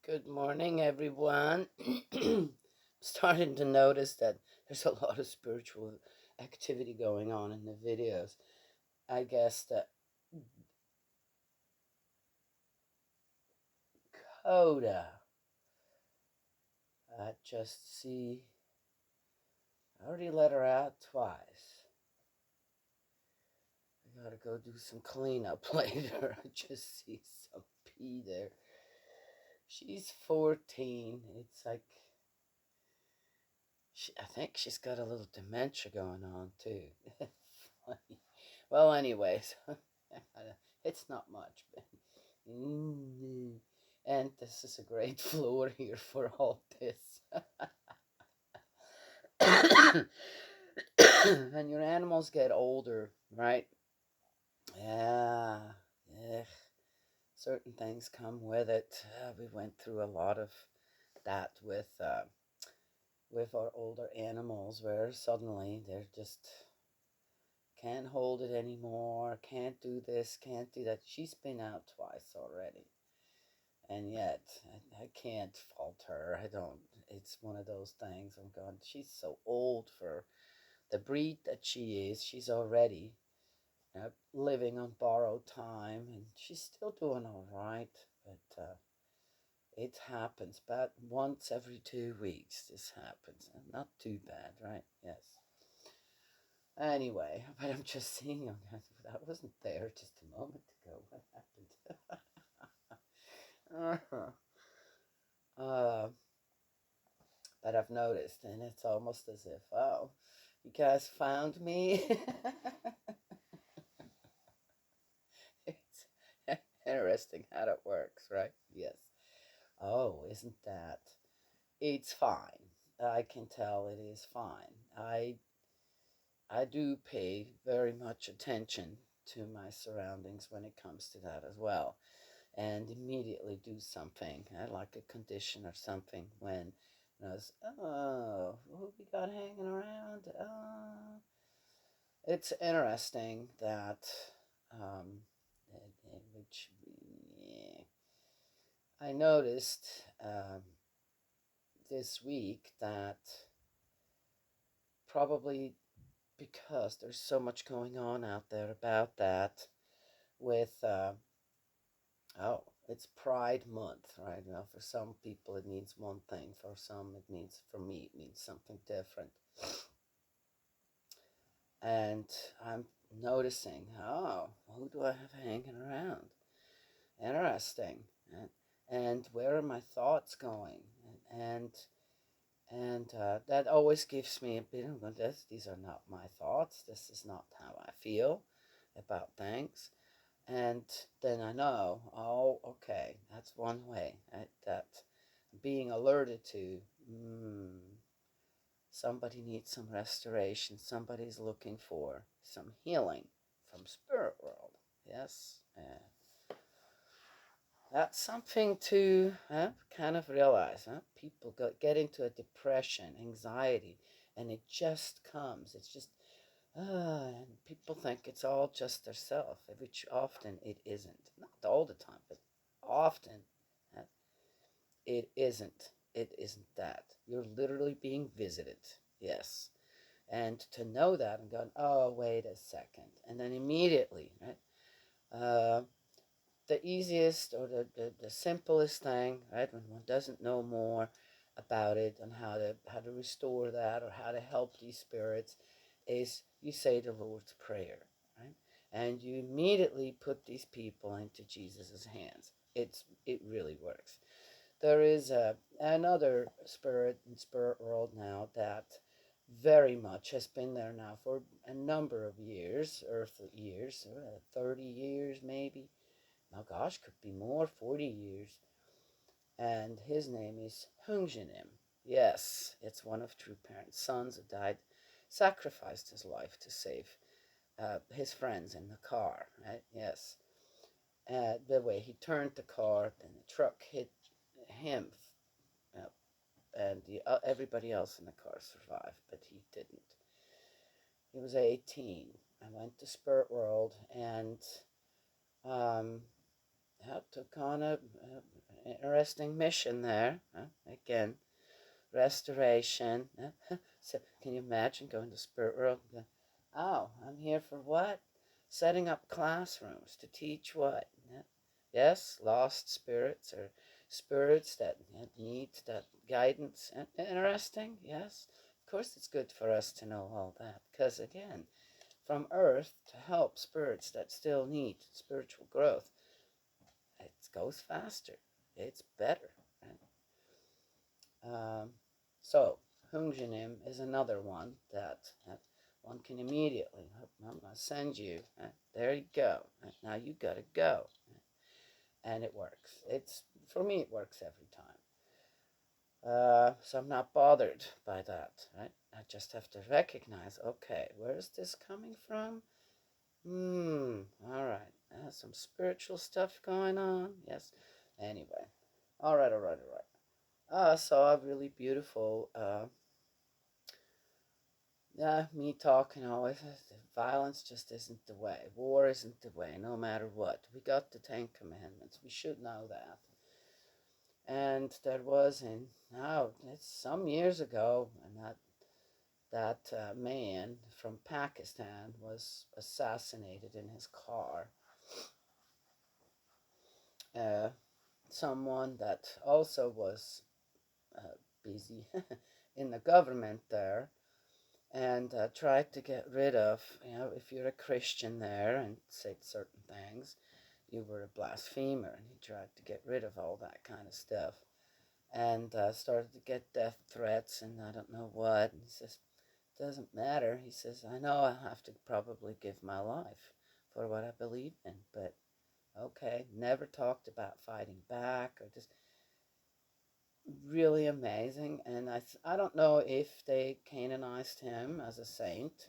Good morning, everyone. I'm starting to notice that there's a lot of spiritual activity going on in the videos. I guess that Coda, I just see, I already let her out twice. I gotta go do some cleanup later. I just see some pee there. She's 14. It's like, I think she's got a little dementia going on, too. Funny. Well, anyways, it's not much. And this is a great floor here for all this. When your animals get older, right? Yeah, yeah. Certain things come with it. We went through a lot of that with our older animals, where suddenly they're just can't hold it anymore, can't do this, can't do that. She's been out twice already. And yet, I can't fault her. I don't. It's one of those things. I'm going, she's so old for the breed that she is. She's already living on borrowed time, and she's still doing all right. But it happens. But once every 2 weeks, this happens. And not too bad, right? Yes. Anyway, but I'm just seeing that wasn't there just a moment ago. What happened? uh, but I've noticed, and it's almost as if, oh, you guys found me. It's interesting how that works, right? Yes. Oh, isn't that? It's fine. I can tell it is fine. I do pay very much attention to my surroundings when it comes to that as well, and immediately do something, like a condition or something when I was, oh, who we got hanging around? It's interesting that, um, which, yeah, I noticed this week that probably because there's so much going on out there about that with oh, it's Pride Month, right? Now, for some people it means one thing, for some it means, for me, it means something different. And I'm noticing, oh, who do I have hanging around? Interesting. And where are my thoughts going? And that always gives me a bit of this. These are not my thoughts. This is not how I feel about things. And then I know, oh, okay, that's one way that being alerted to, somebody needs some restoration. Somebody's looking for some healing from spirit world. Yes, that's something to kind of realize. People get into a depression, anxiety, and it just comes. It's just, and people think it's all just their self, which often it isn't. Not all the time, but often uh, it isn't. It isn't that. You're literally being visited. Yes. And to know that and going, oh, wait a second. And then immediately, right? Uh, the easiest or the simplest thing, right, when one doesn't know more about it and how to restore that or how to help these spirits, is you say the Lord's Prayer, right? And you immediately put these people into Jesus' hands. It really works. There is another spirit in spirit world now that very much has been there now for a number of years, earthly years, 30 years maybe. Oh gosh, could be more, 40 years. And his name is Hungjinim. Yes, it's one of True Parent's sons who died, sacrificed his life to save his friends in the car, right? Yes. The way he turned the car, then the truck hit him, uh, and everybody else in the car survived, but he didn't. He was 18. I went to Spirit World, and um, took on a interesting mission there. Again, restoration. So can you imagine going to spirit world? Oh, I'm here for what? Setting up classrooms to teach what? Yes, lost spirits or spirits that need that guidance. Interesting, yes. Of course, it's good for us to know all that because, again, from earth to help spirits that still need spiritual growth, it goes faster. It's better. Um, so, Hunjanim is another one that one can immediately, I'm going to send you. There you go. Now you got to go. And it works. For me, it works every time. So I'm not bothered by that, right? I just have to recognize, okay, where is this coming from? All right. Some spiritual stuff going on. Yes. Anyway. All right, all right, all right. So a really beautiful, me talking always, violence just isn't the way. War isn't the way, no matter what. We got the Ten Commandments. We should know that. And there was now it's some years ago, and that man from Pakistan was assassinated in his car. Uh, Someone that also was busy in the government there and tried to get rid of, if you're a Christian there and said certain things, you were a blasphemer, and he tried to get rid of all that kind of stuff. And started to get death threats and I don't know what. And he says, doesn't matter. He says, I know I have to probably give my life for what I believe in, but okay, never talked about fighting back or just really amazing. And I don't know if they canonized him as a saint.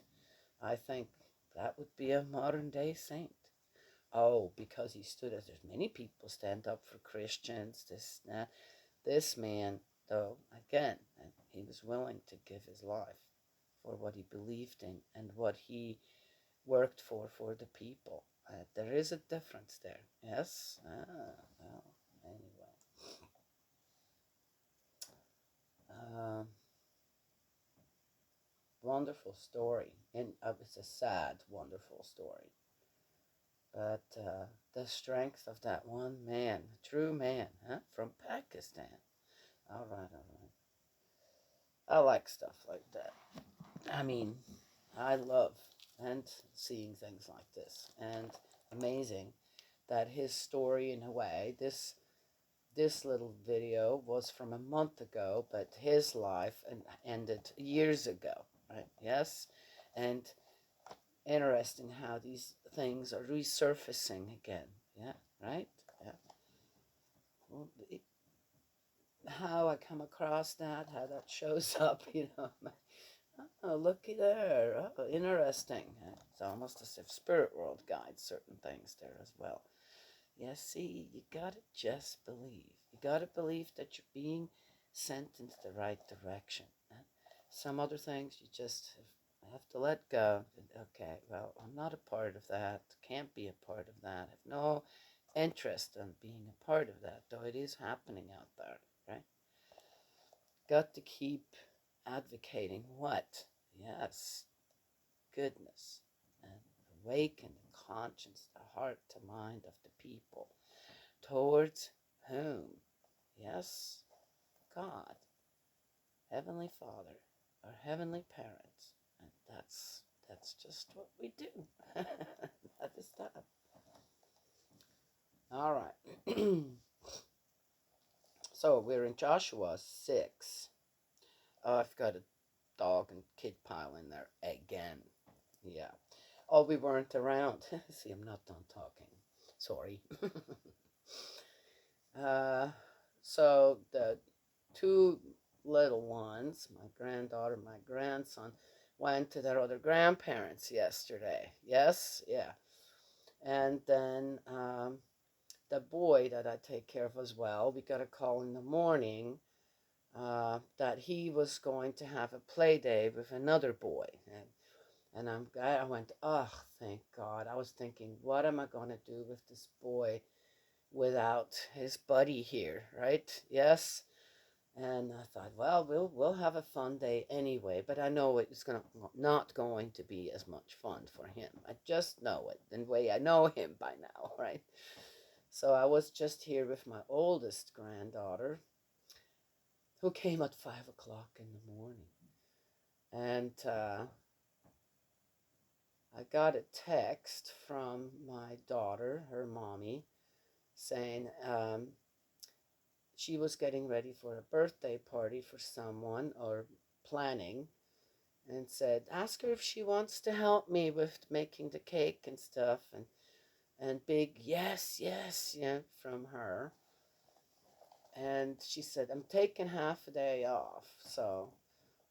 I think that would be a modern day saint. Oh, because he stood as there's many people stand up for Christians. This man, though, again, he was willing to give his life for what he believed in and what he worked for the people. There is a difference there. Yes. Well, anyway. Um, Wonderful story, and it's a sad, wonderful story. But the strength of that one man, true man, from Pakistan. All right, all right. I like stuff like that. I mean, I love and seeing things like this, and amazing that his story, in a way, this little video was from a month ago, but his life ended years ago, right? Yes, and interesting how these things are resurfacing again. Yeah, right. Yeah. Well, how I come across that, how that shows up, Oh, looky there. Oh, interesting. It's almost as if Spirit World guides certain things there as well. Yeah, see, you gotta just believe. You gotta believe that you're being sent into the right direction. Some other things you just have to let go. Okay, well, I'm not a part of that. Can't be a part of that. Have no interest in being a part of that, though it is happening out there, right? Got to keep advocating what? Yes, goodness, and awaken the conscience, the heart, the mind of the people. Towards whom? Yes, God, Heavenly Father, our Heavenly Parents. And that's just what we do. That is that. All right. So we're in Joshua 6. Oh, I've got a dog and kid pile in there again. Yeah. Oh, we weren't around. See, I'm not done talking. Sorry. uh, so the two little ones, my granddaughter, my grandson, went to their other grandparents yesterday. Yes, yeah. And then the boy that I take care of as well, we got a call in the morning that he was going to have a play day with another boy. And I went, oh, thank God. I was thinking, what am I going to do with this boy without his buddy here, right? Yes. And I thought, well, we'll have a fun day anyway, but I know it's gonna not going to be as much fun for him. I just know it, the way I know him by now, right? So I was just here with my oldest granddaughter, who came at 5 o'clock in the morning, and I got a text from my daughter, her mommy, saying she was getting ready for a birthday party for someone or planning, and said, ask her if she wants to help me with making the cake and stuff. And big yes, yes, yeah, from her. And she said, I'm taking half a day off, so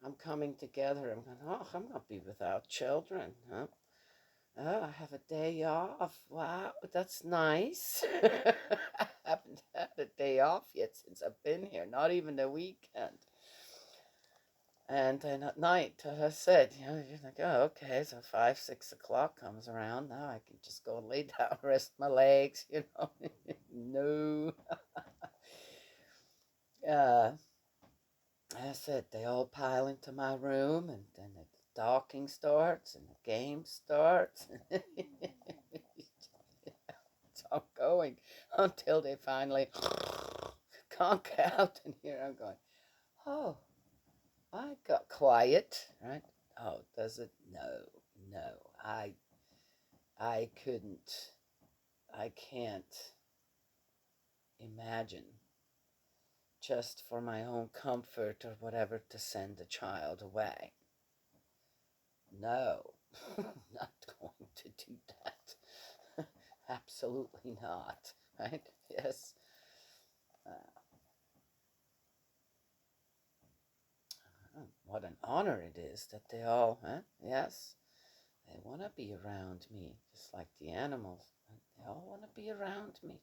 I'm coming together. I'm going, oh, I'm going to be without children, huh? Oh, I have a day off. Wow, that's nice. I haven't had a day off yet since I've been here, not even a weekend. And then at night, as I said, you're like, oh, okay, so 5, 6 o'clock comes around. Now I can just go and lay down, rest my legs. No. uh, I said, they all pile into my room, and then the talking starts, and the game starts. It's all going until they finally conk out, and here I'm going, oh, I got quiet, right? Oh, does it? No, no. I couldn't, I can't imagine, just for my own comfort or whatever, to send a child away. No, not going to do that. Absolutely not, right? Yes. What an honor it is that they all, huh? Yes, they want to be around me, just like the animals. They all want to be around me.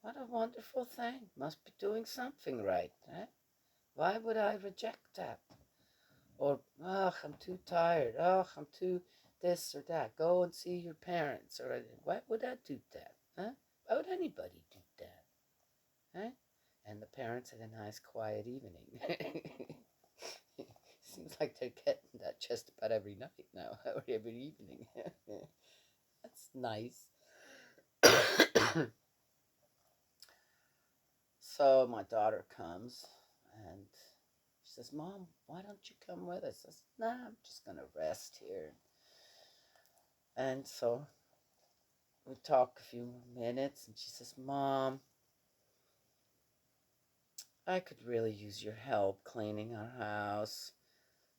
What a wonderful thing. Must be doing something right, eh? Why would I reject that? Or, ugh, I'm too tired. Ugh, I'm too this or that. Go and see your parents. Or, why would I do that? Huh? Why would anybody do that? Huh? And the parents had a nice quiet evening. Seems like they're getting that just about every night now, or every evening. That's nice. So my daughter comes, and she says, Mom, why don't you come with us? I said, nah, I'm just going to rest here. And so we talk a few minutes, and she says, Mom, I could really use your help cleaning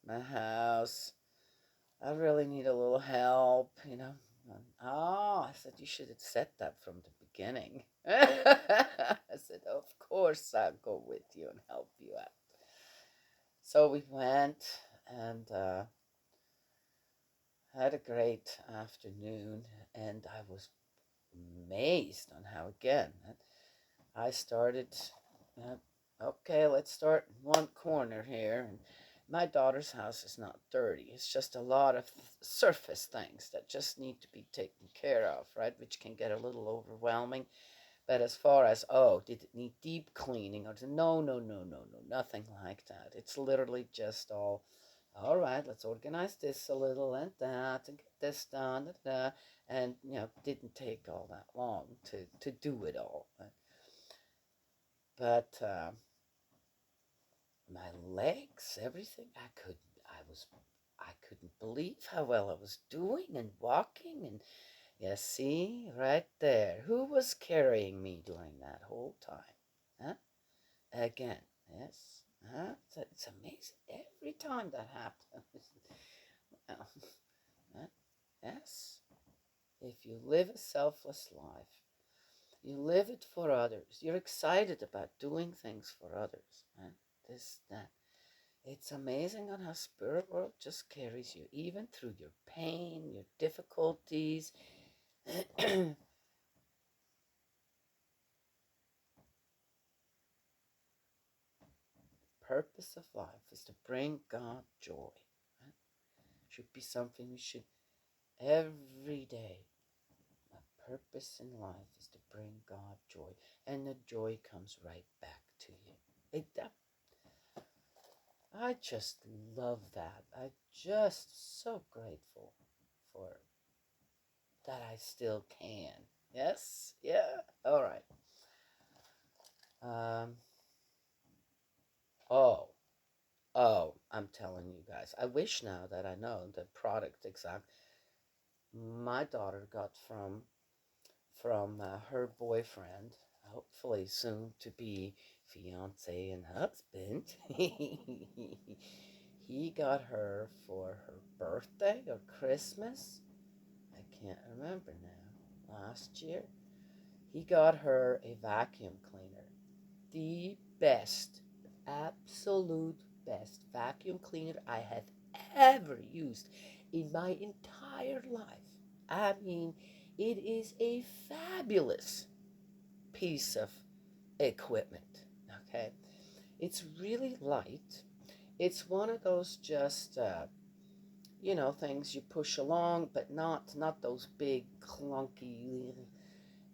my house. I really need a little help. Oh, I said, you should have said that from the beginning. I said, of course I'll go with you and help you out. So we went, and had a great afternoon, and I was amazed on how, again, I started, uh, okay, let's start in one corner here. And my daughter's house is not dirty. It's just a lot of surface things that just need to be taken care of, right? Which can get a little overwhelming. But as far as, oh, did it need deep cleaning? Or no, no, no, no, no, nothing like that. It's literally just all right, let's organize this a little and that and get this done. And, didn't take all that long to do it all. But my legs, everything, I couldn't believe how well I was doing and walking. And you see, right there, who was carrying me during that whole time? Huh? Again, yes. Huh? It's amazing every time that happens. Well, huh? Yes. If you live a selfless life, you live it for others. You're excited about doing things for others. Huh? This, that. It's amazing on how spirit world just carries you, even through your pain, your difficulties. Purpose of life is to bring God joy. Right? Should be something we should every day. purpose in life is to bring God joy, and the joy comes right back to you. I just love that. I just so grateful for that I still can. Yes? Yeah? All right. Um, oh, I'm telling you guys. I wish now that I know the product exact my daughter got from her boyfriend, hopefully soon to be fiance and husband. He got her for her birthday or Christmas. I can't remember now. Last year, he got her a vacuum cleaner. The best, absolute best vacuum cleaner I have ever used in my entire life. I mean, it is a fabulous piece of equipment. Okay, it's really light. It's one of those just things you push along, but not those big clunky.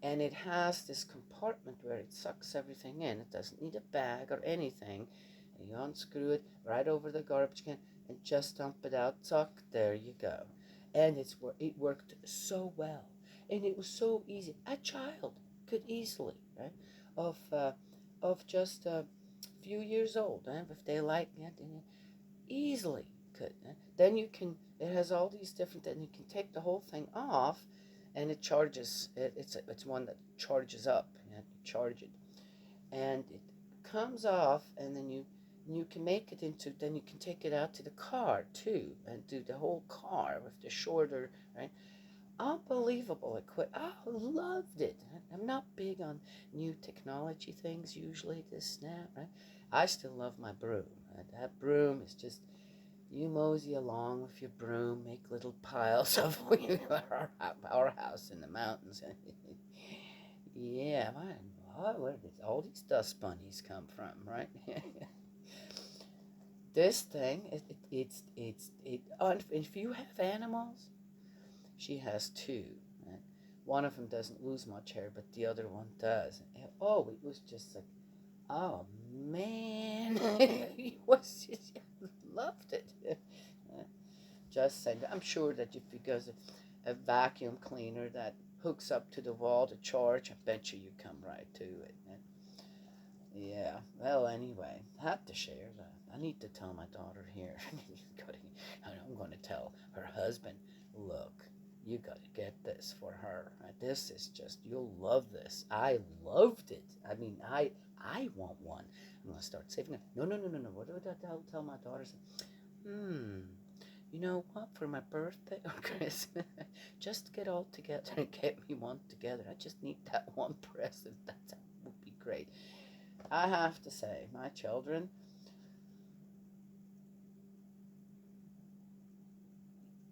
And it has this compartment where it sucks everything in. It doesn't need a bag or anything. And you unscrew it right over the garbage can and just dump it out. Suck. There you go. And it worked so well, and it was so easy. A child could easily, right, of just a few years old, if they like it, easily could. Then you can. It has all these different. Then you can take the whole thing off, and it charges. It's one that charges up. You have to charge it, and it comes off, and then you can make it into. Then you can take it out to the car too, and do the whole car with the shorter, right. Unbelievable equipment. I loved it. I'm not big on new technology things usually. This snap, right? I still love my broom. That broom is just you mosey along with your broom, make little piles of our house in the mountains. Yeah, man, where did all these dust bunnies come from, right? This thing, if you have animals, she has two. Right? One of them doesn't lose much hair, but the other one does. Oh, it was just like, oh man, he was just loved it. Just saying. I'm sure that if you got a vacuum cleaner that hooks up to the wall to charge, I bet you come right to it. Yeah. Well, anyway, I had to share that. I need to tell my daughter here. I'm going to tell her husband, look, you got to get this for her. This is just, you'll love this. I loved it. I mean, I want one. I'm going to start saving it. No, no, no, no, no. What do I tell my daughter? Hmm. You know what? For my birthday or Christmas, just get all together and get me one together. I just need that one present. That would be great. I have to say, my children,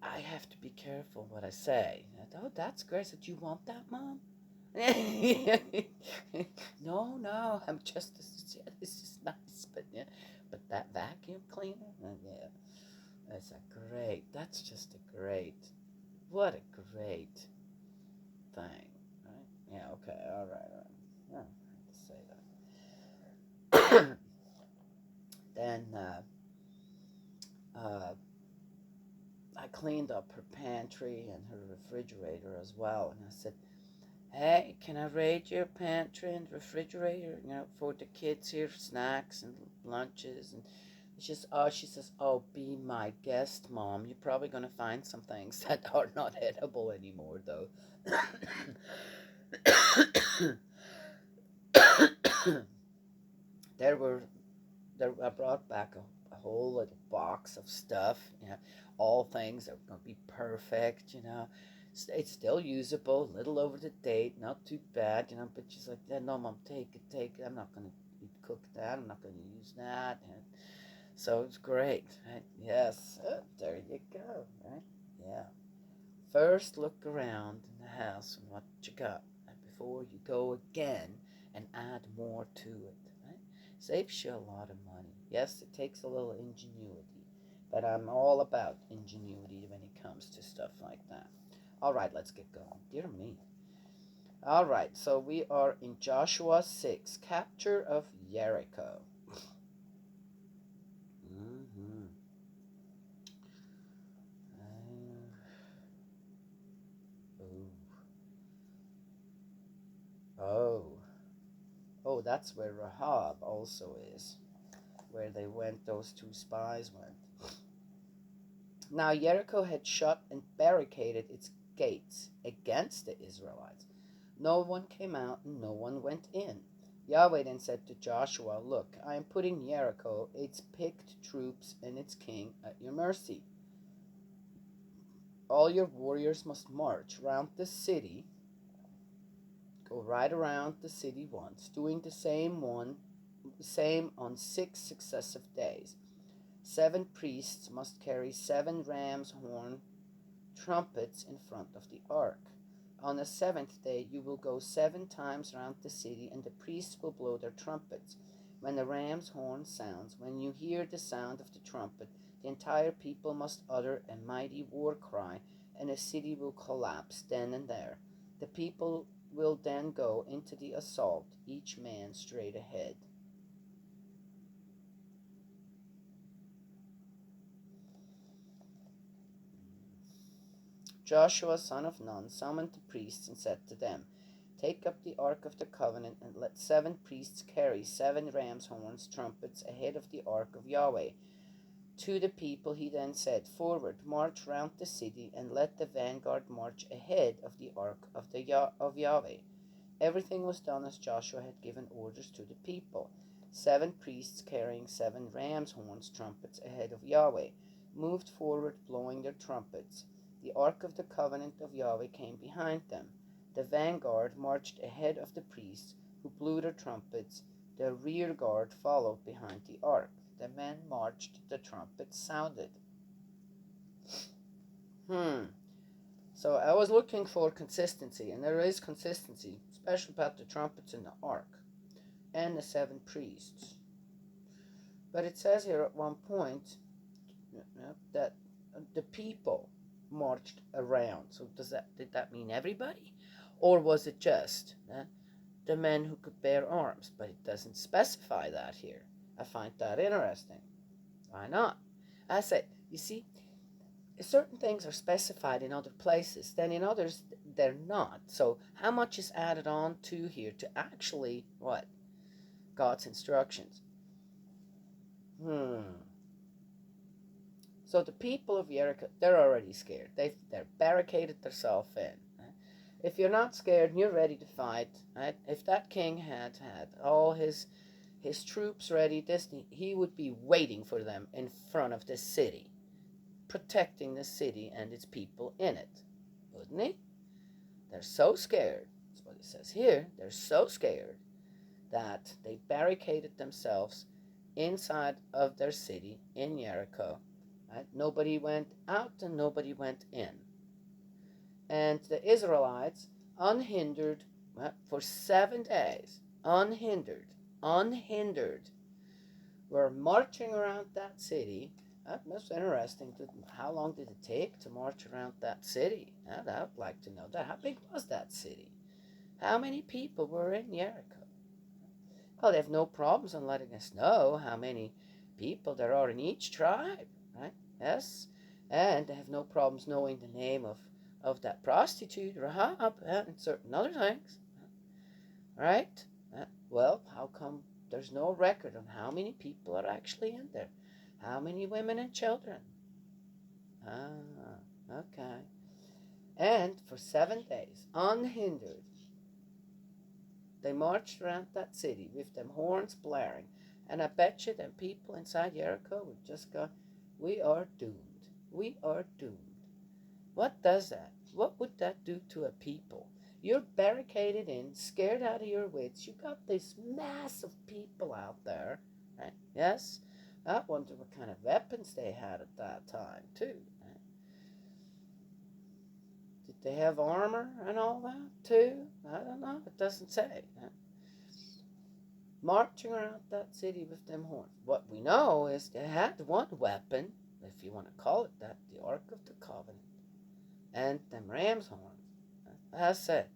I have to be careful what I say. Oh, that's great. Did you want that, Mom? No, no. I'm just. This is nice, but yeah. But that vacuum cleaner, yeah, that's a great. That's just a great. What a great thing, right? Yeah. Okay. All right. All right. Yeah, I have to say that. Then I cleaned up her pantry and her refrigerator as well, and I said, hey, can I raid your pantry and refrigerator, for the kids here, snacks and lunches? And she says, oh, be my guest, Mom. You're probably going to find some things that are not edible anymore, though. there were, I brought back a whole little box of stuff, all things that were going to be perfect, It's still usable, a little over the date, not too bad, but she's like, yeah, no, Mom, take it. I'm not going to cook that. I'm not going to use that. And so it's great, right? Yes, there you go, right? Yeah. First, look around in the house and what you got before you go again and add more to it, right? Saves you a lot of money. Yes, it takes a little ingenuity, but I'm all about ingenuity when it comes to stuff like that. All right, let's get going. Dear me. All right, so we are in Joshua 6, capture of Jericho. Mm-hmm. Oh, oh, that's where Rahab also is, where they went, those two spies went. Now Jericho had shut and barricaded its gates against the Israelites. No one came out and no one went in. Yahweh then said to Joshua, "Look, I am putting Jericho, its picked troops, and its king at your mercy. All your warriors must march round the city, go right around the city once, doing the same on 6 successive days. 7 priests must carry 7 ram's horn trumpets in front of the ark. On the 7th day you will go 7 times round the city, and the priests will blow their trumpets. When the ram's horn sounds, when you hear the sound of the trumpet, the entire people must utter a mighty war cry, and the city will collapse then and there. The people will then go into the assault, each man straight ahead." Joshua son of Nun summoned the priests and said to them, "Take up the ark of the covenant, and let 7 priests carry 7 ram's horns, trumpets, ahead of the ark of Yahweh." To the people he then said, "Forward, march round the city, and let the vanguard march ahead of the ark of Yahweh." Everything was done as Joshua had given orders to the people. 7 priests carrying 7 ram's horns, trumpets, ahead of Yahweh, moved forward, blowing their trumpets. The ark of the covenant of Yahweh came behind them. The vanguard marched ahead of the priests, who blew their trumpets. The rear guard followed behind the ark. The men marched, the trumpets sounded. So I was looking for consistency, and there is consistency, especially about the trumpets in the ark and the 7 priests. But it says here at one point that the people marched around. So did that mean everybody, or was it just the men who could bear arms? But it doesn't specify that here. I find that interesting. Why not? I said, you see, certain things are specified in other places, then in others they're not. So how much is added on to here to actually what? God's instructions. So the people of Jericho, they're already scared. They're barricaded themselves in. If you're not scared and you're ready to fight, right? If that king had all his troops ready, he would be waiting for them in front of the city, protecting the city and its people in it, wouldn't he? They're so scared. That's what it says here. They're so scared that they barricaded themselves inside of their city in Jericho. Right? Nobody went out and nobody went in. And the Israelites, unhindered, for 7 days, unhindered, were marching around that city. That's interesting. How long did it take to march around that city? I'd like to know that. How big was that city? How many people were in Jericho? Well, they have no problems in letting us know how many people there are in each tribe, right? Yes. And they have no problems knowing the name of that prostitute, Rahab, and certain other things, right? Well, how come there's no record on how many people are actually in there? How many women and children? Okay. And for 7 days, unhindered, they marched around that city with them horns blaring. And I bet you them people inside Jericho would just go, "We are doomed. We are doomed." What does that? What would that do to a people? You're barricaded in, scared out of your wits. You got this mass of people out there, right? Yes? I wonder what kind of weapons they had at that time, too. Right? Did they have armor and all that, too? I don't know. It doesn't say. Right? Marching around that city with them horns. What we know is they had one weapon, if you want to call it that, the Ark of the Covenant, and them ram's horns. As I said,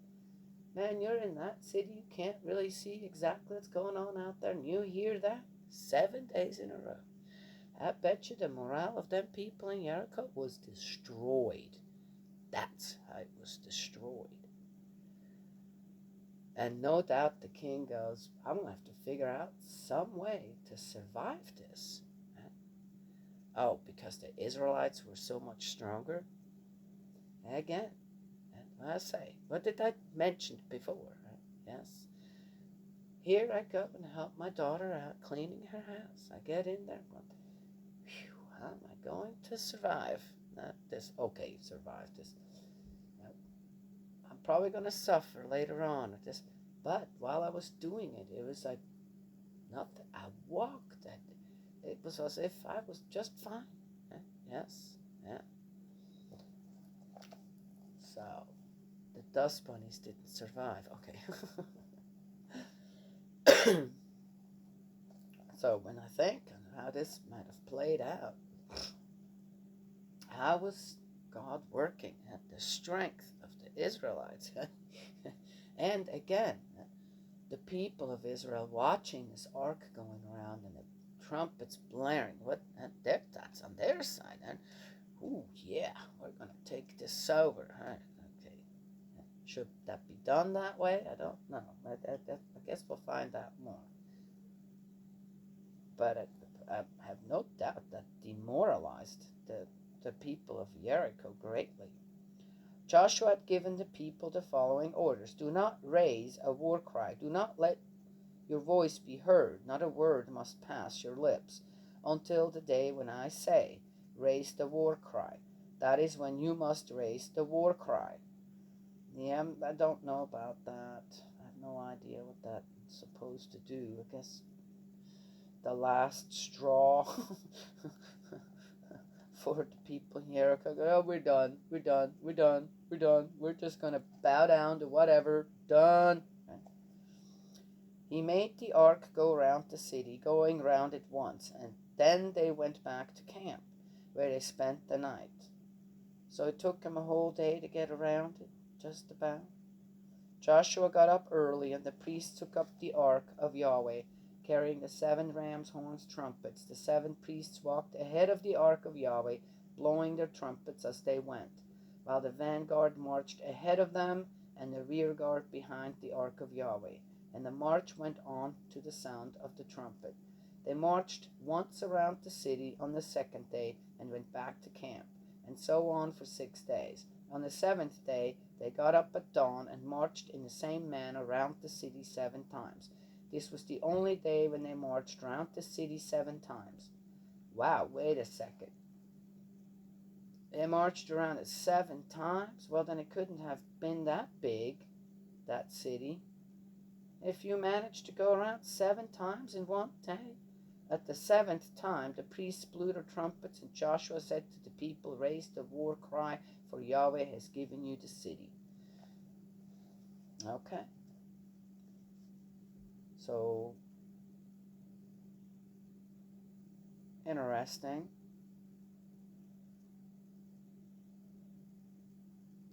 Man, you're in that city, you can't really see exactly what's going on out there, and you hear that 7 days in a row. I bet you the morale of them people in Jericho was destroyed. That's how it was destroyed. And no doubt the king goes, I'm going to have to figure out some way to survive this. Oh, because the Israelites were so much stronger? Again, I say, what did I mention before? Yes. Here I go and help my daughter out cleaning her house. I get in there going, phew, how am I going to survive? Not this, okay, survive this. I'm probably going to suffer later on with this. But while I was doing it, it was like nothing. I walked and it was as if I was just fine. Yes, yeah. So the dust bunnies didn't survive. Okay. So when I think on how this might have played out, how was God working at the strength of the Israelites? And again, the people of Israel watching this ark going around and the trumpets blaring. That's on their side. And ooh, yeah, we're gonna take this over. Right? Okay, should that be done that way? I don't know. I guess we'll find out more. But I have no doubt that demoralized the people of Jericho greatly. Joshua had given the people the following orders: do not raise a war cry, do not let your voice be heard, not a word must pass your lips, until the day when I say, raise the war cry. That is when you must raise the war cry. Yeah, I don't know about that. I have no idea what that's supposed to do. I guess the last straw for the people here. Oh, we're done, we're done, we're done, we're done. We're just going to bow down to whatever. Done. He made the ark go round the city, going round it once, and then they went back to camp, where they spent the night. So it took him a whole day to get around it, just about. Joshua got up early, and the priests took up the ark of Yahweh, carrying the 7 ram's horns trumpets. The 7 priests walked ahead of the ark of Yahweh, blowing their trumpets as they went, while the vanguard marched ahead of them, and the rear guard behind the ark of Yahweh. And the march went on to the sound of the trumpet. They marched once around the city on the 2nd day, and went back to camp, and so on for 6 days. On the 7th day they got up at dawn and marched in the same manner round the city 7 times. This was the only day when they marched round the city 7 times. Wow, wait a second. They marched around it 7 times? Well, then it couldn't have been that big, that city. If you managed to go around 7 times in one day. At the 7th time, the priests blew their trumpets, and Joshua said to the people, raise the war cry, for Yahweh has given you the city. Okay. So, interesting.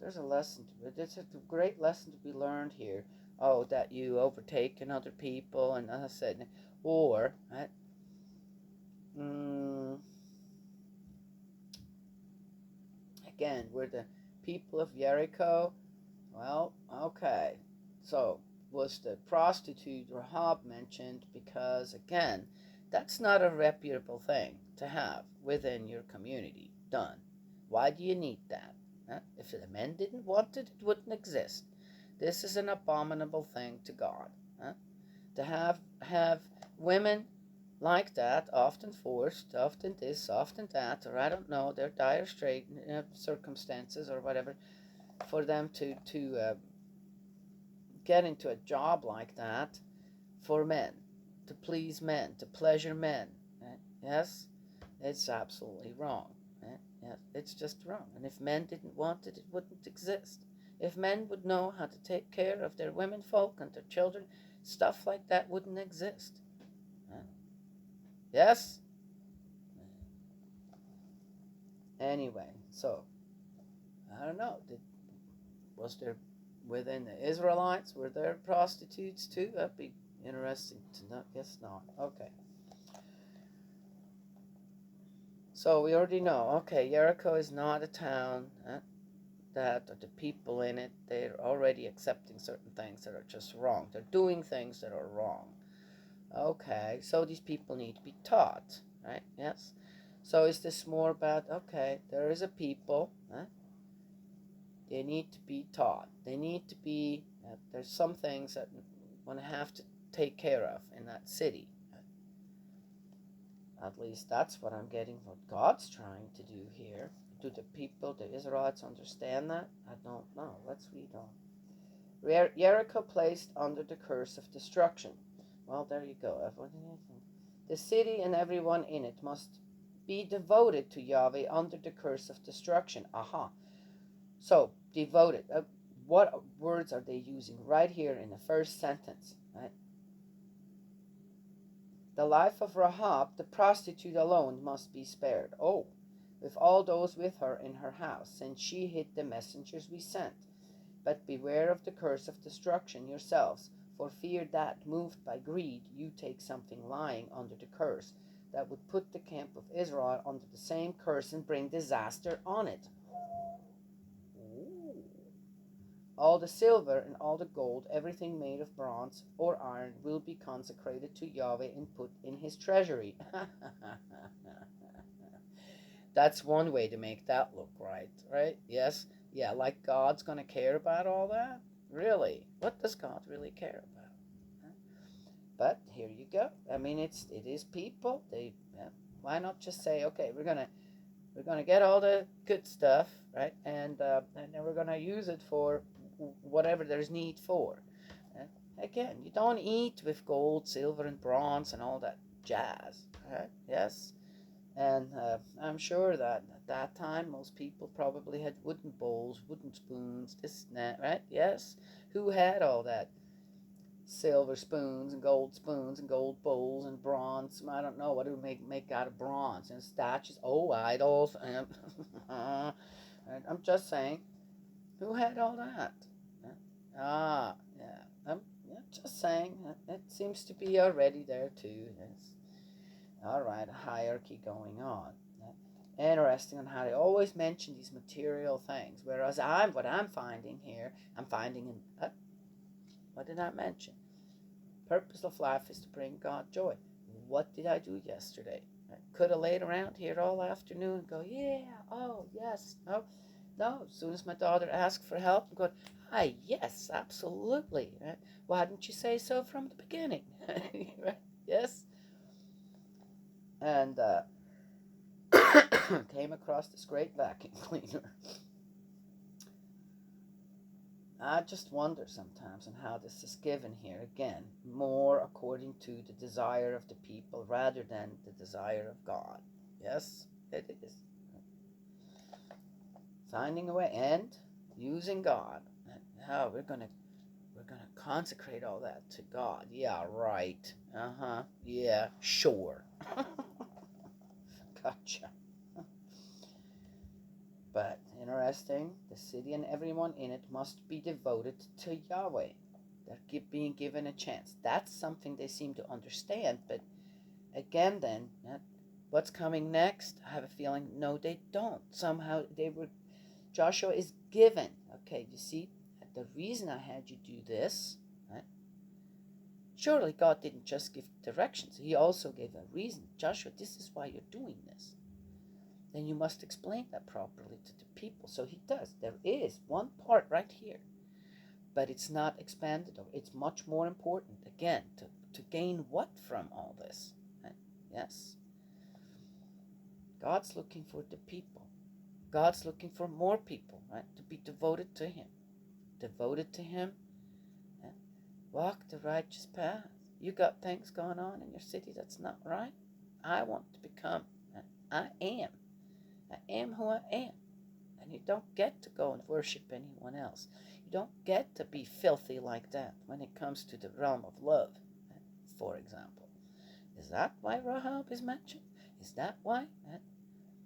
There's a lesson to it. It's a great lesson to be learned here. Oh, that you overtake other people, and as I said, or, right? Again, we're the people of Jericho. Well, okay. So, was the prostitute Rahab mentioned? Because, again, that's not a reputable thing to have within your community. Done. Why do you need that? Huh? If the men didn't want it, it wouldn't exist. This is an abominable thing to God. Huh? To have women like that, often forced, often this, often that, or I don't know, their dire straight circumstances or whatever, for them to get into a job like that for men, to please men, to pleasure men. Yes, it's absolutely wrong. Yes, it's just wrong. And if men didn't want it, it wouldn't exist. If men would know how to take care of their women folk and their children, stuff like that wouldn't exist. Yes? Anyway, so, I don't know. Was there within the Israelites, were there prostitutes too? That'd be interesting to know. Guess not. Okay. So we already know. Okay, Jericho is not a town that the people in it, they're already accepting certain things that are just wrong. They're doing things that are wrong. Okay, so these people need to be taught, right? Yes. So is this more about, okay, there is a people, they need to be taught. They need to be, there's some things that one have to take care of in that city. At least that's what I'm getting, what God's trying to do here. Do the people, the Israelites, understand that? I don't know. Let's read on. Jericho placed under the curse of destruction. Well, there you go. The city and everyone in it must be devoted to Yahweh under the curse of destruction. Aha. So, devoted. What words are they using right here in the first sentence? Right? The life of Rahab, the prostitute alone, must be spared. Oh, with all those with her in her house, since she hid the messengers we sent. But beware of the curse of destruction yourselves, for fear that, moved by greed, you take something lying under the curse, that would put the camp of Israel under the same curse and bring disaster on it. Ooh. All the silver and all the gold, everything made of bronze or iron, will be consecrated to Yahweh and put in his treasury. That's one way to make that look right? Yes? Yeah, like God's going to care about all that? Really? What does God really care about? But here you go. I mean, it is people. Why not just say, okay, we're gonna get all the good stuff, right? And then we're gonna use it for whatever there's need for. Uh, Again, you don't eat with gold, silver, and bronze and all that jazz, right? Yes. And I'm sure that at that time, most people probably had wooden bowls, wooden spoons, this and that, right? Yes. Who had all that? Silver spoons and gold bowls and bronze. I don't know what do we make out of bronze and statues. Oh, idols. And I'm just saying, who had all that? Yeah. Yeah, just saying. It seems to be already there too. Yes. All right, a hierarchy going on. Interesting on how they always mention these material things, whereas what I'm finding here, I'm finding in what did I mention? Purpose of life is to bring God joy. What did I do yesterday? I could have laid around here all afternoon and go, yeah, oh, yes, no. No, as soon as my daughter asked for help, I'm going, hi, yes, absolutely. Right? Why didn't you say so from the beginning? Right? Yes? And came across this great vacuum cleaner. I just wonder sometimes on how this is given here. Again, more according to the desire of the people rather than the desire of God. Yes, it is. Finding a way and using God. How we're gonna consecrate all that to God. Yeah, right. Yeah, sure. Gotcha. But interesting, the city and everyone in it must be devoted to Yahweh. They're being given a chance. That's something they seem to understand. But again, then, what's coming next? I have a feeling, no, they don't. Somehow Joshua is given. Okay, you see, the reason I had you do this, right? Surely God didn't just give directions. He also gave a reason. Joshua, this is why you're doing this. Then you must explain that properly to the people. So he does. There is one part right here, but it's not expanded over. It's much more important, again, to gain what from all this? Right? Yes. God's looking for the people. God's looking for more people, right? To be devoted to him. Devoted to him. Right? Walk the righteous path. You got things going on in your city that's not right. I want to become. I am. I am who I am. And you don't get to go and worship anyone else. You don't get to be filthy like that when it comes to the realm of love, for example. Is that why Rahab is mentioned? Is that why?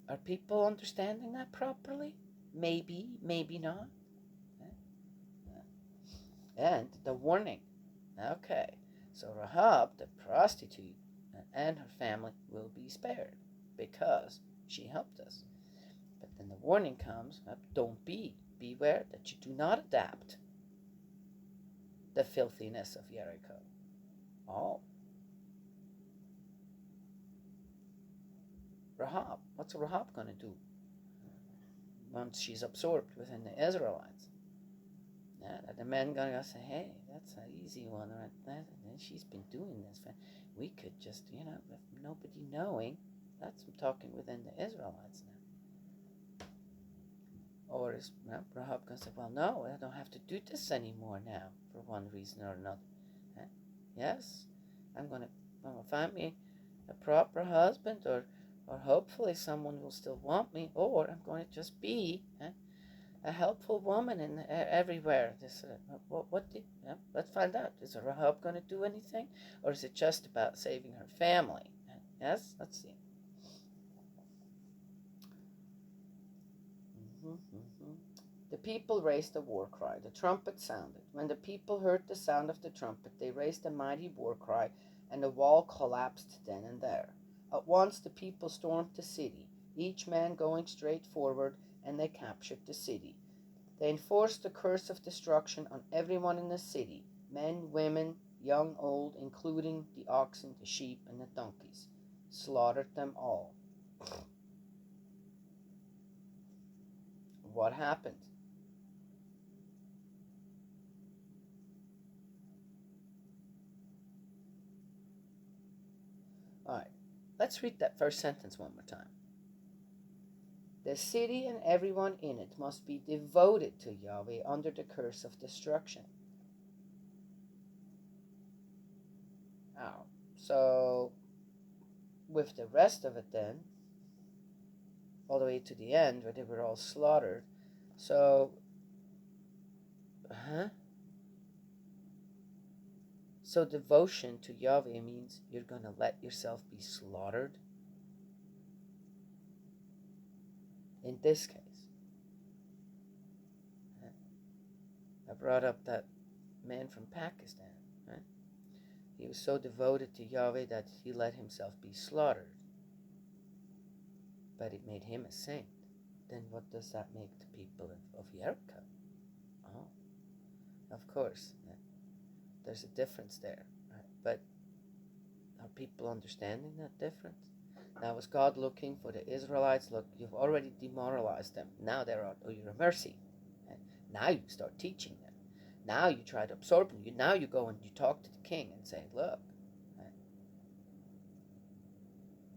Are people understanding that properly? Maybe, maybe not. And the warning. Okay, so Rahab, the prostitute, and her family will be spared because she helped us. But then the warning comes, don't be. Beware that you do not adapt the filthiness of Jericho. Oh, Rahab. What's Rahab going to do once she's absorbed within the Israelites? Yeah, the men going to say, hey, that's an easy one. Right? And she's been doing this. We could just, with nobody knowing. That's I'm talking within the Israelites now. Or is Rahab going to say, well, no, I don't have to do this anymore now for one reason or another. Huh? Yes, I'm going to find me a proper husband, or hopefully someone will still want me, or I'm going to just be a helpful woman in everywhere. What did? Let's find out. Is Rahab going to do anything, or is it just about saving her family? Yes, let's see. Mm-hmm. The people raised a war cry. The trumpet sounded. When the people heard the sound of the trumpet, they raised a mighty war cry, and the wall collapsed then and there. At once the people stormed the city, each man going straight forward, and they captured the city. They enforced the curse of destruction on everyone in the city, men, women, young, old, including the oxen, the sheep, and the donkeys. Slaughtered them all. What happened? All right, let's read that first sentence one more time. The city and everyone in it must be devoted to Yahweh under the curse of destruction. Now, so with the rest of it then, all the way to the end where they were all slaughtered. So, huh? So devotion to Yahweh means you're going to let yourself be slaughtered? In this case, I brought up that man from Pakistan. Right? He was so devoted to Yahweh that he let himself be slaughtered. But it made him a saint. Then what does that make the people of Jericho? Oh, of course, there's a difference there. Right? But are people understanding that difference? Now, was God looking for the Israelites? Look, you've already demoralized them. Now they're at your mercy. And now you start teaching them. Now you try to absorb them. Now you go and you talk to the king and say, look.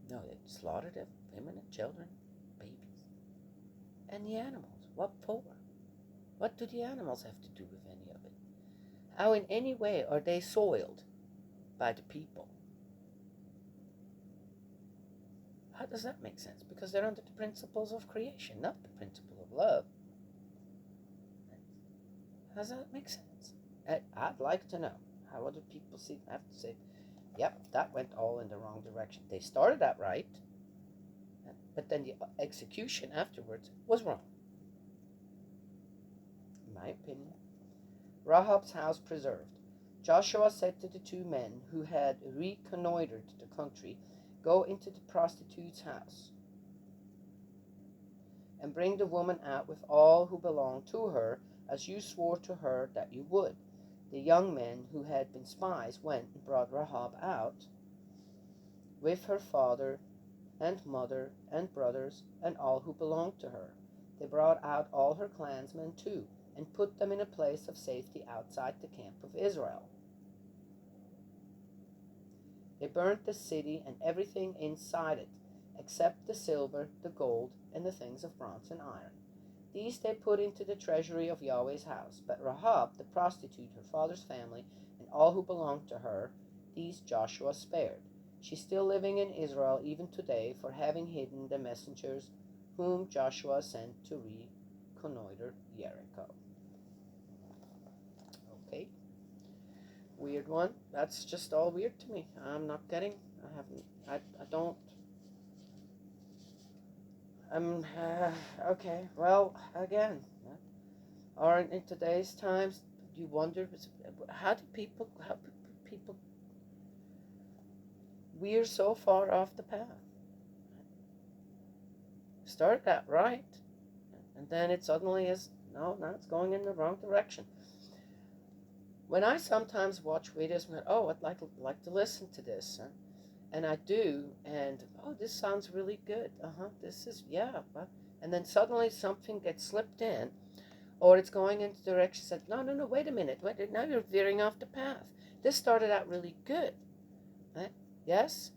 No, they slaughtered them, women and children, babies. And the animals. What for? What do the animals have to do with any of it? How in any way are they soiled by the people? How does that make sense? Because they're under the principles of creation, not the principle of love. How does that make sense? I'd like to know how other people see. I have to say, yep, that went all in the wrong direction. They started out right, but then the execution afterwards was wrong, in my opinion. Rahab's house preserved. Joshua said to the two men who had reconnoitered the country, go into the prostitute's house and bring the woman out with all who belong to her, as you swore to her that you would. The young men who had been spies went and brought Rahab out with her father and mother and brothers and all who belonged to her. They brought out all her clansmen too, and put them in a place of safety outside the camp of Israel. They burnt the city and everything inside it, except the silver, the gold, and the things of bronze and iron. These they put into the treasury of Yahweh's house. But Rahab, the prostitute, her father's family, and all who belonged to her, these Joshua spared. She's still living in Israel even today for having hidden the messengers whom Joshua sent to reconnoiter Jericho. Okay, weird one. That's just all weird to me. I'm not getting. I haven't. I don't. Okay. Well, again, or in today's times, you wonder, how people we're so far off the path. Started out right, and then it suddenly is, no, now it's going in the wrong direction. When I sometimes watch videos, I'm like, oh, I'd like to listen to this, huh? And I do, and oh, this sounds really good. This is, yeah. And then suddenly something gets slipped in, or it's going into the direction said, no, no, no, wait a minute, now you're veering off the path. This started out really good, right? Yes,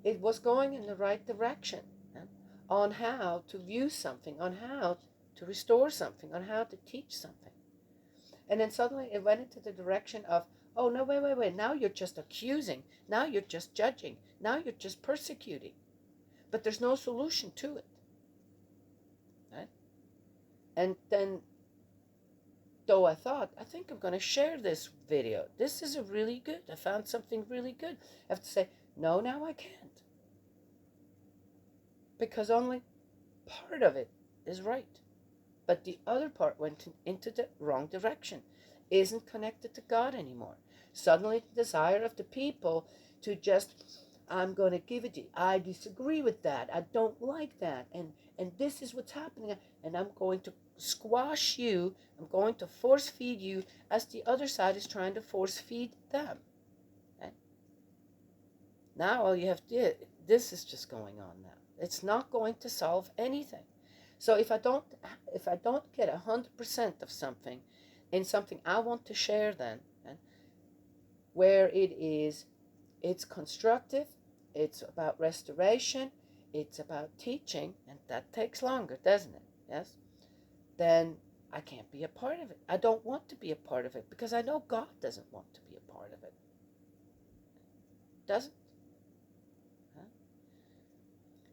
it was going in the right direction, right? On how to view something, on how to restore something, on how to teach something. And then suddenly it went into the direction of, oh, no, wait, now you're just accusing, now you're just judging, now you're just persecuting. But there's no solution to it, right? And then, though I think I'm going to share this video. This is a really good, I found something really good. I have to say, no, now I can't. Because only part of it is right. But the other part went into the wrong direction, isn't connected to God anymore. Suddenly the desire of the people to just, I'm going to give it to you. I disagree with that. I don't like that. And this is what's happening. And I'm going to squash you. I'm going to force feed you as the other side is trying to force feed them. Okay? Now all you have to do, this is just going on now. It's not going to solve anything. So if I don't get 100% of something in something I want to share, then where it's constructive, it's about restoration, it's about teaching, and that takes longer, doesn't it? Yes. Then I can't be a part of it. I don't want to be a part of it because I know God doesn't want to be a part of it. Doesn't? Huh?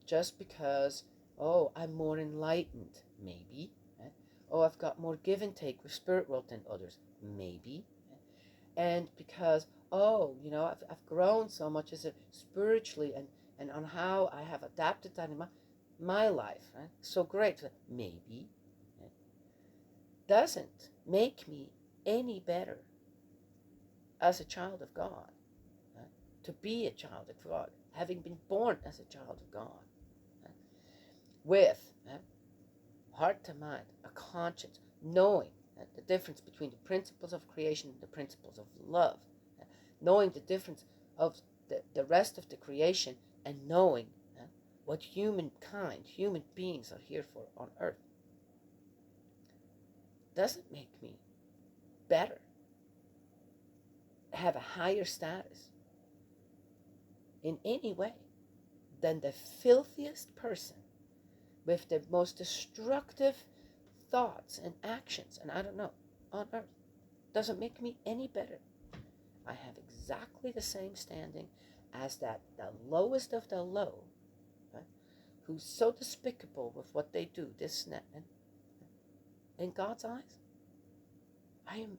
Just because, oh, I'm more enlightened, maybe. Oh, I've got more give and take with spirit world than others, maybe. And because, oh, I've grown so much as a spiritually and on how I have adapted that in my life, right? So great, maybe. Right? Doesn't make me any better as a child of God, right? To be a child of God, having been born as a child of God, right? With heart to mind, a conscience, knowing the difference between the principles of creation and the principles of love, knowing the difference of the rest of the creation, and knowing what human beings are here for on earth, doesn't make me better, have a higher status in any way than the filthiest person with the most destructive thoughts and actions, and I don't know, on earth. Doesn't make me any better. I have exactly the same standing as the lowest of the low, right? Who's so despicable with what they do, this and that. And in God's eyes, I am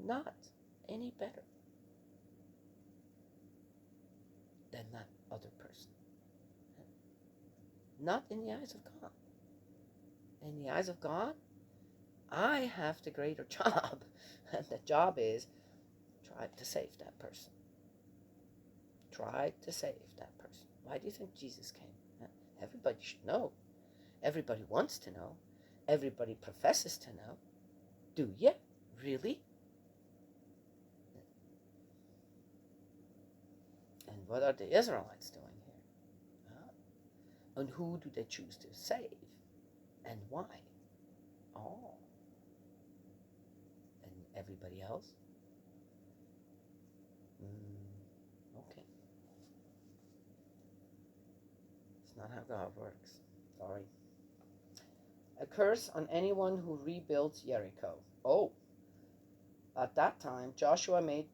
not any better than that other person. Not in the eyes of God. In the eyes of God, I have the greater job. And the job is try to save that person. Try to save that person. Why do you think Jesus came? Everybody should know. Everybody wants to know. Everybody professes to know. Do you? Really? And what are the Israelites doing here? And who do they choose to save? And why? Oh. And everybody else? Okay. It's not how God works. Sorry. A curse on anyone who rebuilds Jericho. Oh. At that time, Joshua made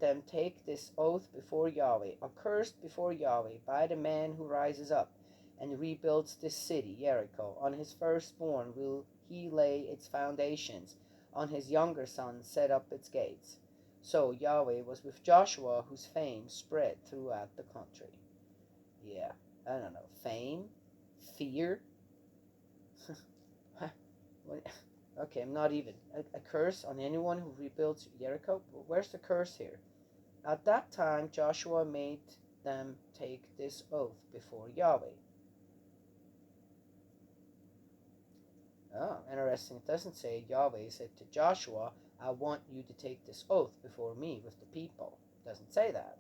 them take this oath before Yahweh, accursed before Yahweh by the man who rises up and rebuilds this city, Jericho. On his firstborn will he lay its foundations, on his younger son set up its gates. So Yahweh was with Joshua, whose fame spread throughout the country. Yeah, I don't know, fame? Fear? Okay, I'm not even. A curse on anyone who rebuilds Jericho? Where's the curse here? At that time, Joshua made them take this oath before Yahweh. Oh, interesting. It doesn't say Yahweh said to Joshua, I want you to take this oath before me with the people. It doesn't say that.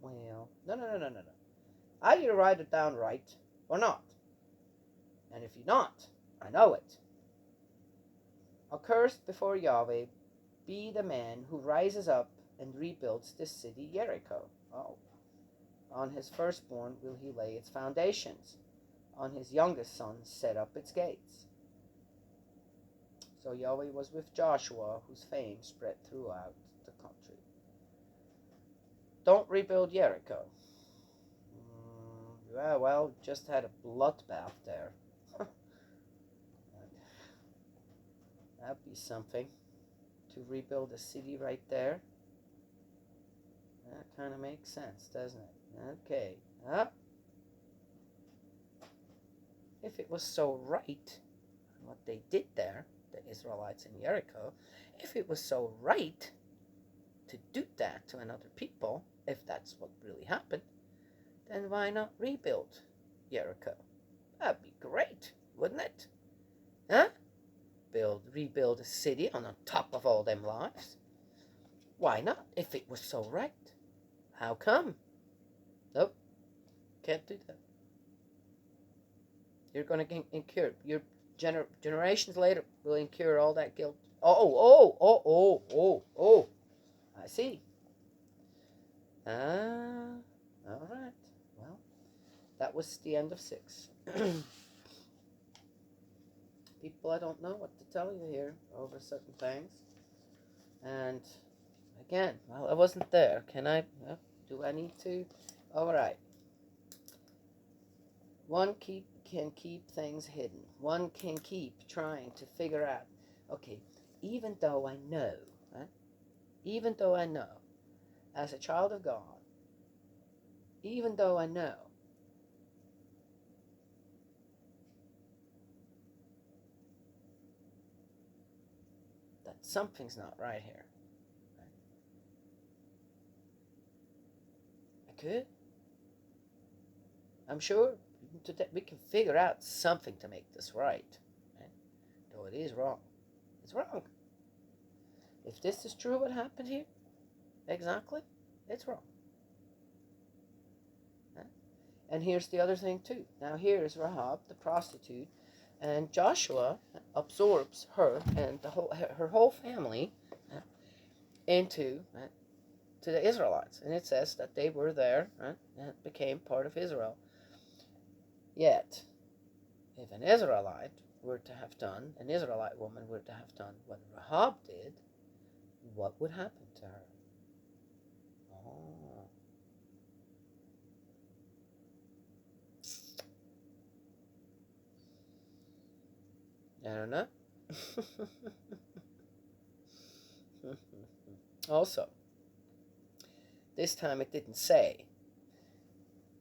Well, no. Either you write it down right or not. And if you're not, I know it. Accursed before Yahweh be the man who rises up and rebuilds this city Jericho. Oh. On his firstborn will he lay its foundations. On his youngest son set up its gates. So Yahweh was with Joshua, whose fame spread throughout the country. Don't rebuild Jericho. Yeah, well, just had a bloodbath there. That'd be something. To rebuild a city right there. That kind of makes sense, doesn't it? Okay. If it was so right, what they did there, the Israelites in Jericho, if it was so right to do that to another people, if that's what really happened, then why not rebuild Jericho? That'd be great, wouldn't it? Huh? Rebuild a city on the top of all them lives. Why not, if it was so right? How come? Nope, can't do that. You're going to incur, your generations later will incur all that guilt. Oh, I see. All right. Well, that was the end of 6. People, I don't know what to tell you here over certain things. And again, well, I wasn't there. Can I? Do I need to? All right. One can keep things hidden. One can keep trying to figure out. Okay, even though I know, right? Even though I know, as a child of God, even though I know that something's not right here, right? I could. I'm sure we can figure out something to make this right. Right? Though it is wrong. It's wrong. If this is true, what happened here, exactly, it's wrong. Right? And here's the other thing too. Now here is Rahab, the prostitute, and Joshua absorbs her and her whole family into to the Israelites, and it says that they were there and became part of Israel. Yet, if an Israelite were to have done, an Israelite woman were to have done what Rahab did, what would happen to her? Oh. I don't know. Also, this time it didn't say.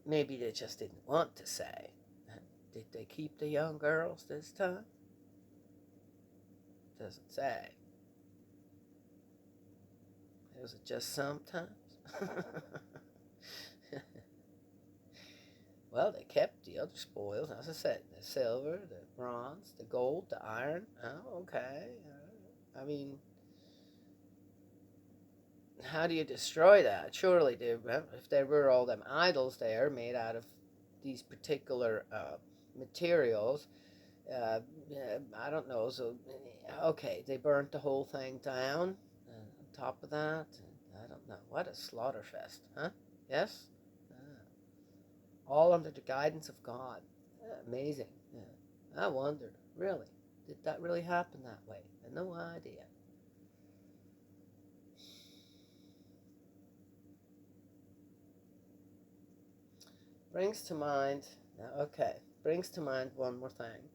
Maybe they just didn't want to say. Did they keep the young girls this time? Doesn't say. Was it just sometimes? Well, they kept the other spoils, as I said, the silver, the bronze, the gold, the iron. Oh, okay. I mean, how do you destroy that? Surely, if there were all them idols there made out of these particular materials, I don't know. So, okay, they burnt the whole thing down. On top of that, I don't know. What a slaughter fest, huh? Yes? All under the guidance of God. Amazing. Yeah. I wonder, really, did that really happen that way? I had no idea. Brings to mind, brings to mind one more thing.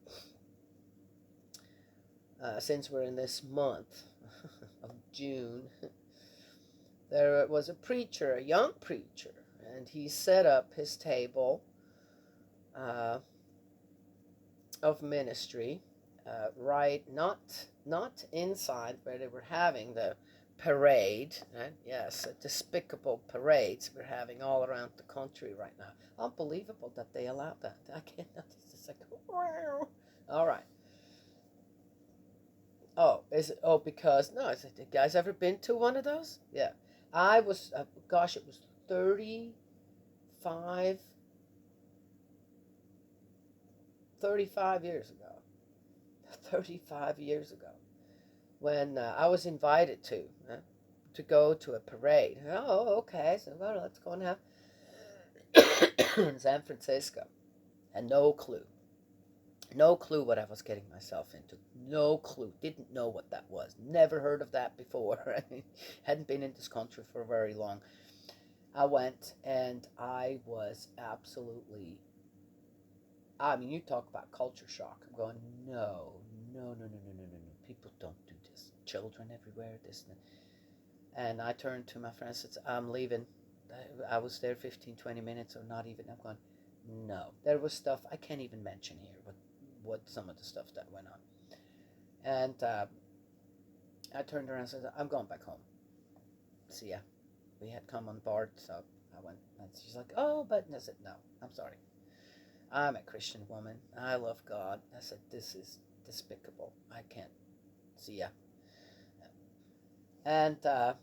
Since we're in this month of June, there was a preacher, a young preacher, and he set up his table of ministry right, not inside where they were having the parade. Right? Yes, despicable parades we're having all around the country right now. Unbelievable that they allowed that. I can't. It's just like, wow. All right. Oh, is it? Oh, because no. Is it, you guys ever been to one of those? Yeah, I was. Gosh, it was 35, 35 years ago. 35 years ago when I was invited to go to a parade. Oh, okay. So well, let's go and have in San Francisco. And no clue. No clue what I was getting myself into. No clue. Didn't know what that was. Never heard of that before. Hadn't been in this country for very long. I went and I was absolutely. I mean, you talk about culture shock. I'm going, no, no, no, no, no, no, no, no. People don't do this. Children everywhere, this and I turned to my friend and said, I'm leaving. I was there 15, 20 minutes or not even. I'm going, no. There was stuff I can't even mention here, what some of the stuff that went on. And I turned around and said, I'm going back home. See ya. We had come on board, so I went. And she's like, oh, but I said, no, I'm sorry. I'm a Christian woman. I love God. I said, this is despicable. I can't. See ya. And I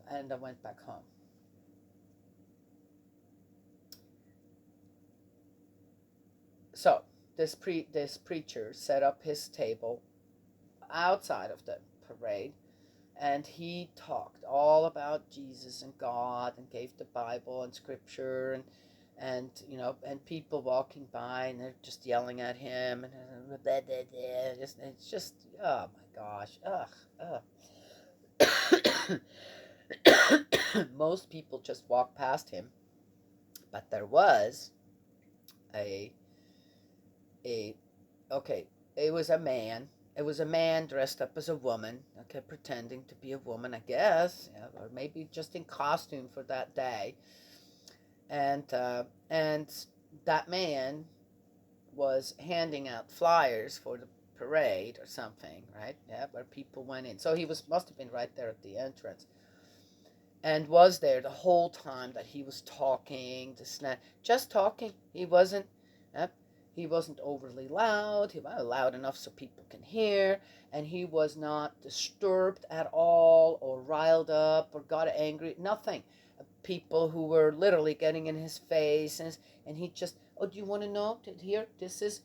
went back home. So this preacher set up his table outside of the parade, and he talked all about Jesus and God, and gave the Bible and Scripture, and and people walking by, and they're just yelling at him, and it's just, oh my gosh, ugh. Most people just walk past him, but there was a a okay, it was a man. It was a man dressed up as a woman, okay, pretending to be a woman, I guess, yeah, or maybe just in costume for that day. And that man was handing out flyers for the parade or something, right? Yeah, where people went in. So he must have been right there at the entrance, and was there the whole time that he was talking, just talking. He wasn't. Yep, he wasn't overly loud. He was loud enough so people can hear, and he was not disturbed at all, or riled up, or got angry. Nothing. People who were literally getting in his face, and he just, oh, do you want to know? Here, this is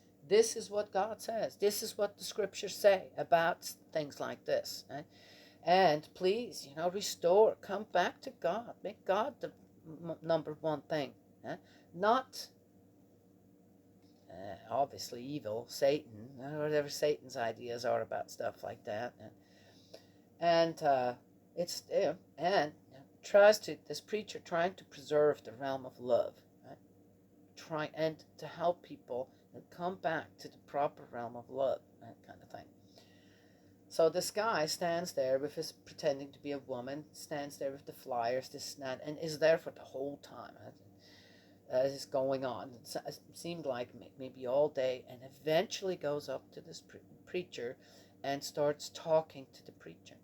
what God says. This is what the scriptures say about things like this. Right? And please, restore, come back to God. Make God the number one thing. Not obviously evil, Satan, whatever Satan's ideas are about stuff like that. And it's and tries to this preacher trying to preserve the realm of love, right? Try and to help people come back to the proper realm of love, that kind of thing. So this guy stands there with his pretending to be a woman, stands there with the flyers, and is there for the whole time. As it's going on, it seemed like maybe all day, and eventually goes up to this preacher and starts talking to the preacher.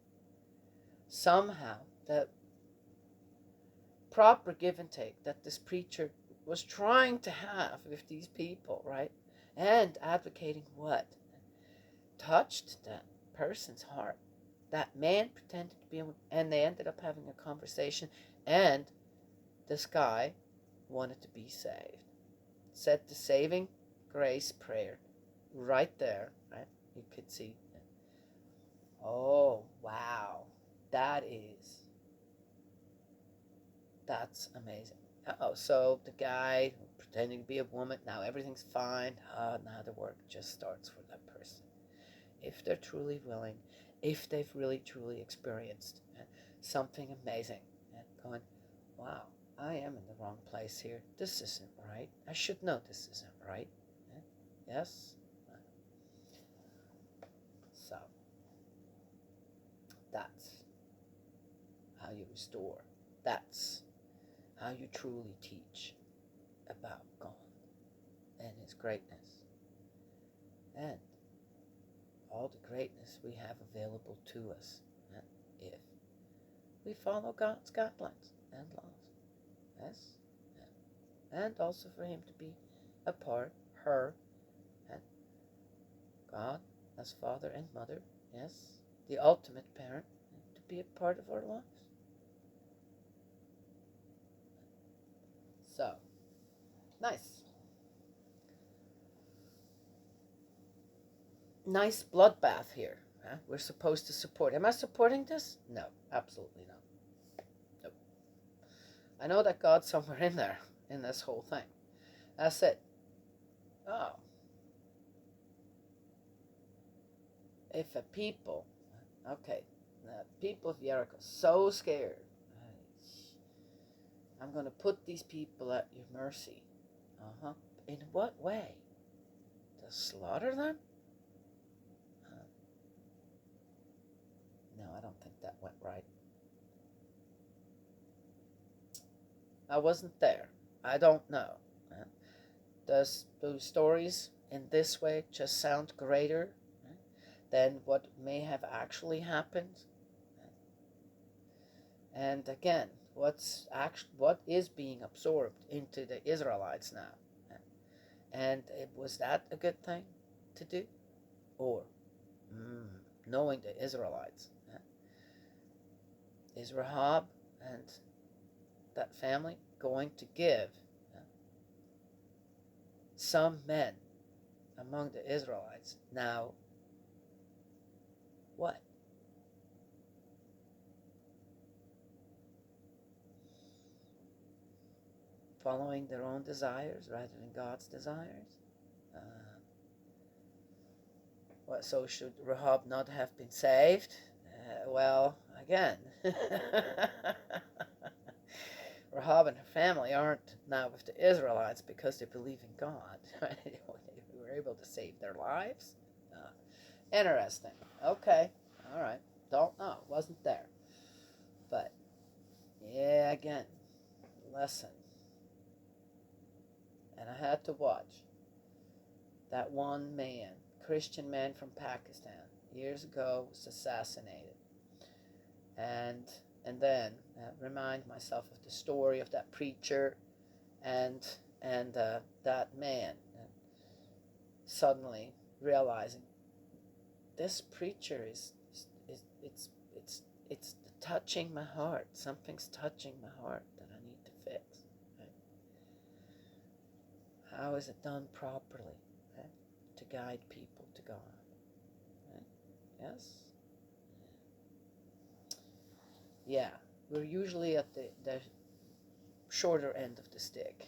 Somehow, the proper give and take that this preacher was trying to have with these people, right? And advocating what? Touched that person's heart. That man pretended to be a woman, and they ended up having a conversation, and this guy wanted to be saved. Said the saving grace prayer right there, right? You could see. Oh, wow. That is That's amazing. Oh, so the guy pretending to be a woman, now everything's fine. Now the work just starts for that person. If they're truly willing, if they've really truly experienced something amazing, and going, wow, I am in the wrong place here. This isn't right. I should know this isn't right. Yes? So, that's how you restore. That's how you truly teach about God and His greatness. And all the greatness we have available to us, if we follow God's guidelines and laws. Yes? And also for Him to be a part, her, and God as Father and Mother, yes, the ultimate parent, to be a part of our lives. So, nice. Nice bloodbath here. Huh? We're supposed to support. Am I supporting this? No, absolutely not. Nope. I know that God's somewhere in there, in this whole thing. That's it. Oh. If a people, okay, the people of Jericho, so scared, I'm going to put these people at your mercy. In what way? To slaughter them? No, I don't think that went right. I wasn't there. I don't know. Does those stories in this way just sound greater than what may have actually happened? And again, what is being absorbed into the Israelites now? And was that a good thing to do? Or knowing the Israelites, is Rahab and that family going to give some men among the Israelites now what? Following their own desires rather than God's desires? What? So should Rahab not have been saved? Well, again, Rahab and her family aren't now with the Israelites because they believe in God. They were able to save their lives. Interesting. Okay. All right. Don't know. Wasn't there. But, yeah, again, lesson. And I had to watch that one man, Christian man from Pakistan, years ago was assassinated. And then remind myself of the story of that preacher and that man suddenly realizing this preacher is it's touching my heart. Something's touching my heart that I need to fix. Right? How is it done properly? Right? To guide people to God. Right? Yes? Yeah. We're usually at the shorter end of the stick.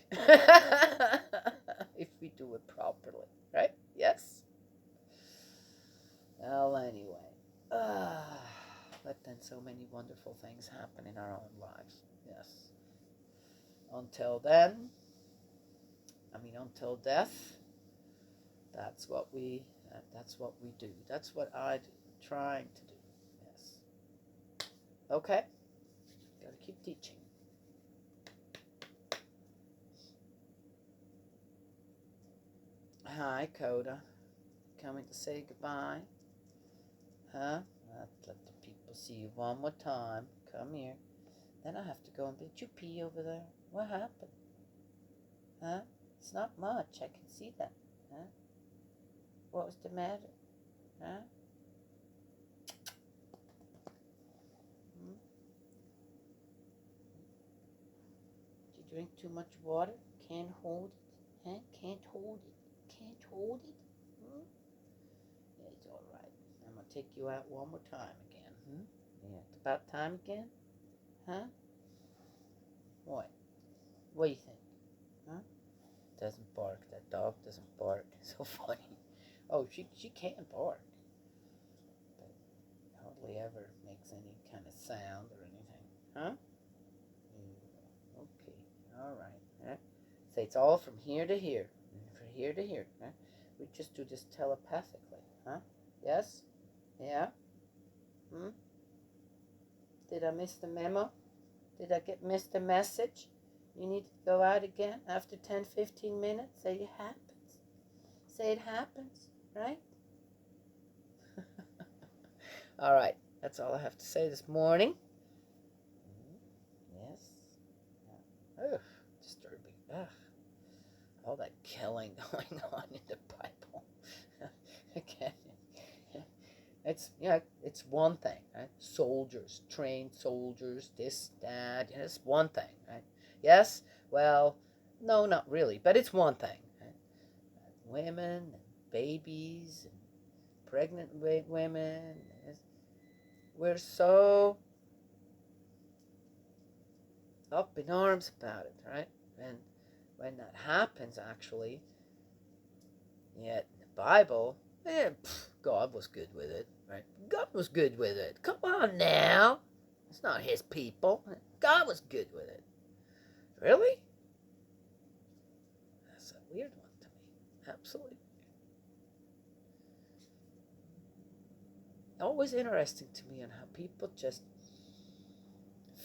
If we do it properly. Right? Yes? Well, anyway. But then so many wonderful things happen in our own lives. Yes. Until then, until death, that's what we do. That's what I'm trying to do. Yes. Okay. Gotta keep teaching. Hi, Coda. Coming to say goodbye? Huh? Let the people see you one more time. Come here. Then I have to go and did you pee over there? What happened? Huh? It's not much. I can see that. Huh? What was the matter? Huh? Did you drink too much water? Can't hold it? Huh? Can't hold it? Can't hold it? Yeah, it's all right. I'm going to take you out one more time again. Yeah, it's about time again? Huh? What? What do you think? Huh? Doesn't bark. That dog doesn't bark. So funny. Oh, she can bark. But hardly ever makes any kind of sound or anything. Huh? Yeah. Okay. All right. Huh? Say it's all from here to here. From here to here. Huh? We just do this telepathically. Huh? Yes? Yeah? Did I miss the memo? Did I miss the message? You need to go out again after 10, 15 minutes? Say it happens. Say it happens, right? All right, that's all I have to say this morning. Yes. Ugh, disturbing. Ugh, all that killing going on in the Bible. Again, it's one thing, right? Soldiers, trained soldiers, this, that. It's one thing, right? Yes. Well, no, not really, but it's one thing. Right? Women, and babies, and pregnant women. We're so up in arms about it, right? And when that happens, actually, yet in the Bible, God was good with it, right? God was good with it. Come on now. It's not his people. God was good with it. Really? That's a weird one to me. Absolutely. Always interesting to me on how people just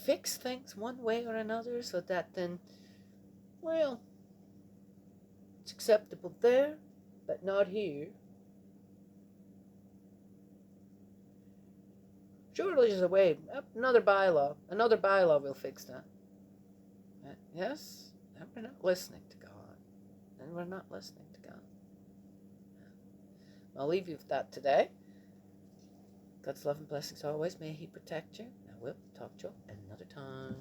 fix things one way or another so that then, well, it's acceptable there, but not here. Surely there's a way. Another bylaw. Another bylaw will fix that. Yes? And we're not listening to God. And we're not listening to God. I'll leave you with that today. God's love and blessings always. May He protect you. I will talk to you another time.